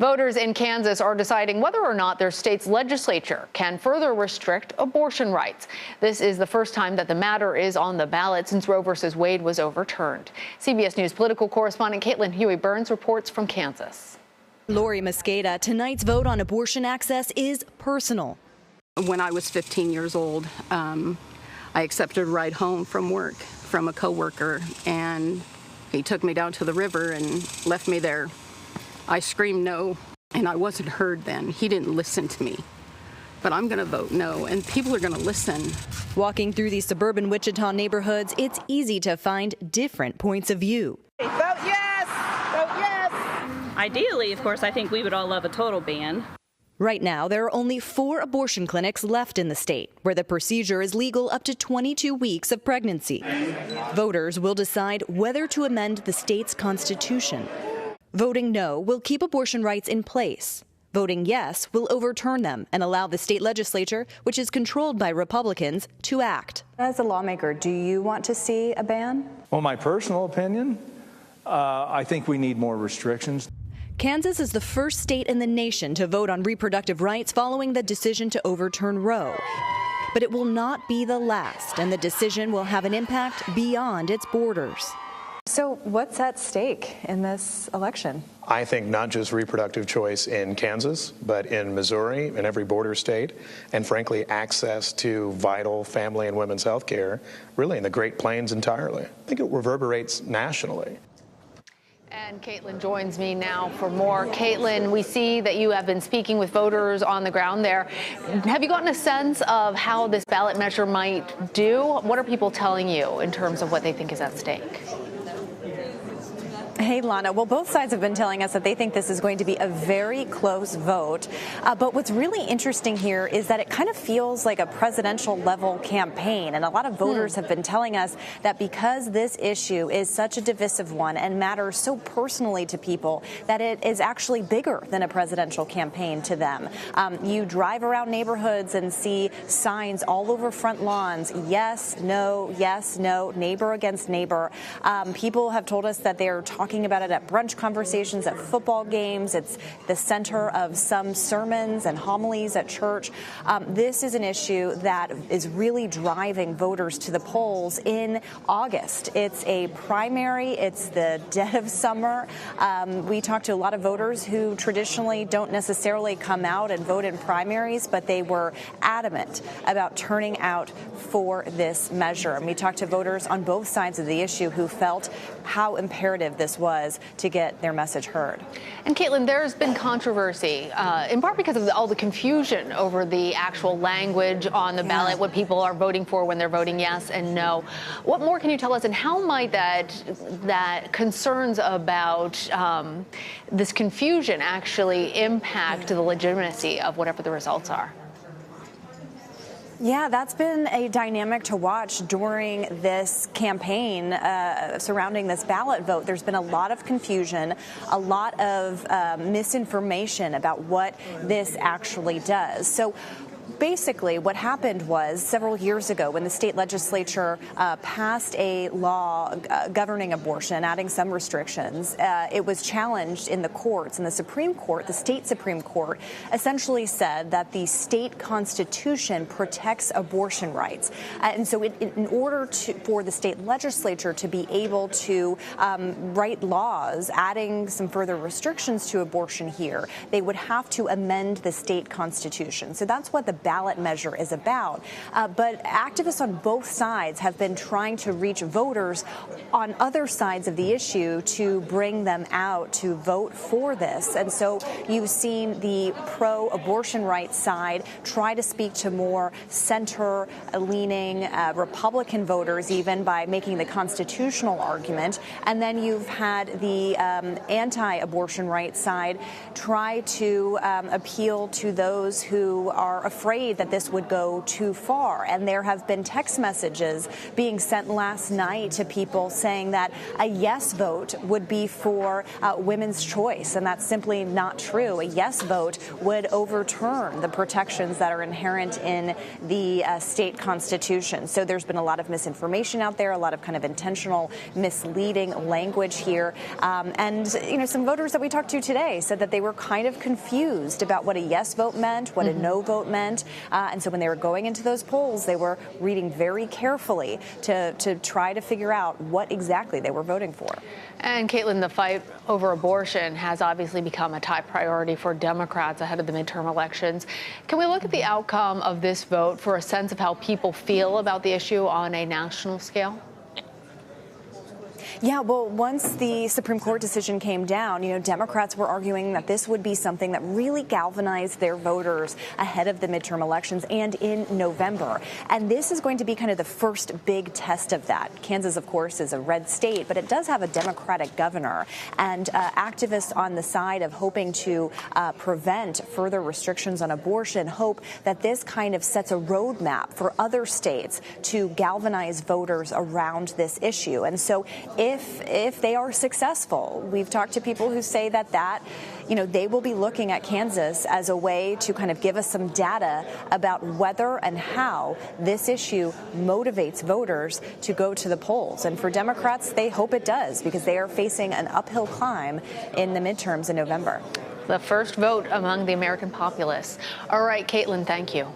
Voters in Kansas are deciding whether or not their state's legislature can further restrict abortion rights. This is the first time that the matter is on the ballot since Roe v. Wade was overturned. CBS News political correspondent Caitlin Huey-Burns reports from Kansas. Lori Mosqueda, tonight's vote on abortion access is personal. When I was 15 years old, I accepted a ride home from work from a coworker, and he took me down to the river and left me there. I screamed no, and I wasn't heard then. He didn't listen to me. But I'm going to vote no, and people are going to listen. Walking through these suburban Wichita neighborhoods, it's easy to find different points of view. Vote yes! Vote yes! Ideally, of course, I think we would all love a total ban. Right now, there are only 4 abortion clinics left in the state, where the procedure is legal up to 22 weeks of pregnancy. Voters will decide whether to amend the state's constitution. Voting no will keep abortion rights in place. Voting yes will overturn them and allow the state legislature, which is controlled by Republicans, to act. As a lawmaker, do you want to see a ban? Well, my personal opinion, I think we need more restrictions. Kansas is the first state in the nation to vote on reproductive rights following the decision to overturn Roe. But it will not be the last, and the decision will have an impact beyond its borders. So what's at stake in this election? I think not just reproductive choice in Kansas, but in Missouri, in every border state, and frankly, access to vital family and women's health care, really in the Great Plains entirely. I think it reverberates nationally. And Caitlin joins me now for more. Caitlin, we see that you have been speaking with voters on the ground there. Have you gotten a sense of how this ballot measure might do? What are people telling you in terms of what they think is at stake? Hey, Lana. Well, both sides have been telling us that they think this is going to be a very close vote. But what's really interesting here is that it kind of feels like a presidential level campaign. And a lot of voters have been telling us that because this issue is such a divisive one and matters so personally to people, that it is actually bigger than a presidential campaign to them. You drive around neighborhoods and see signs all over front lawns. Yes, no, neighbor against neighbor. People have told us that they're talking about it at brunch conversations, at football games. It's the center of some sermons and homilies at church. This is an issue that is really driving voters to the polls in August. It's a primary. It's the dead of summer. We talked to a lot of voters who traditionally don't necessarily come out and vote in primaries, but they were adamant about turning out for this measure. And we talked to voters on both sides of the issue who felt how imperative this was to get their message heard. And Caitlin, there's been controversy, in part because of all the confusion over the actual language on the ballot, what people are voting for when they're voting yes and no. What more can you tell us, and how might that concerns about this confusion actually impact the legitimacy of whatever the results are? Yeah, that's been a dynamic to watch during this campaign surrounding this ballot vote. There's been a lot of confusion, a lot of misinformation about what this actually does. So basically, what happened was several years ago when the state legislature passed a law governing abortion, adding some restrictions, it was challenged in the courts. And the Supreme Court, the state Supreme Court, essentially said that the state constitution protects abortion rights. And so in order for the state legislature to be able to write laws adding some further restrictions to abortion here, they would have to amend the state constitution. So that's what the ballot measure is about. But activists on both sides have been trying to reach voters on other sides of the issue to bring them out to vote for this. And so you've seen the pro-abortion rights side try to speak to more center-leaning Republican voters, even by making the constitutional argument. And then you've had the anti-abortion rights side try to appeal to those who are afraid afraid that this would go too far. And there have been text messages being sent last night to people saying that a yes vote would be for women's choice, and that's simply not true. A yes vote would overturn the protections that are inherent in the state constitution. So there's been a lot of misinformation out there, a lot of kind of intentional misleading language here. And some voters that we talked to today said that they were kind of confused about what a yes vote meant, what a no vote meant. And so when they were going into those polls, they were reading very carefully to try to figure out what exactly they were voting for. And Caitlin, the fight over abortion has obviously become a top priority for Democrats ahead of the midterm elections. Can we look at the outcome of this vote for a sense of how people feel about the issue on a national scale? Yeah, well, once the Supreme Court decision came down, Democrats were arguing that this would be something that really galvanized their voters ahead of the midterm elections and in November. And this is going to be kind of the first big test of that. Kansas, of course, is a red state, but it does have a Democratic governor. And activists on the side of hoping to prevent further restrictions on abortion hope that this kind of sets a roadmap for other states to galvanize voters around this issue. And so if they are successful, we've talked to people who say that they will be looking at Kansas as a way to kind of give us some data about whether and how this issue motivates voters to go to the polls. And for Democrats, they hope it does, because they are facing an uphill climb in the midterms in November. The first vote among the American populace. All right, Caitlin, thank you.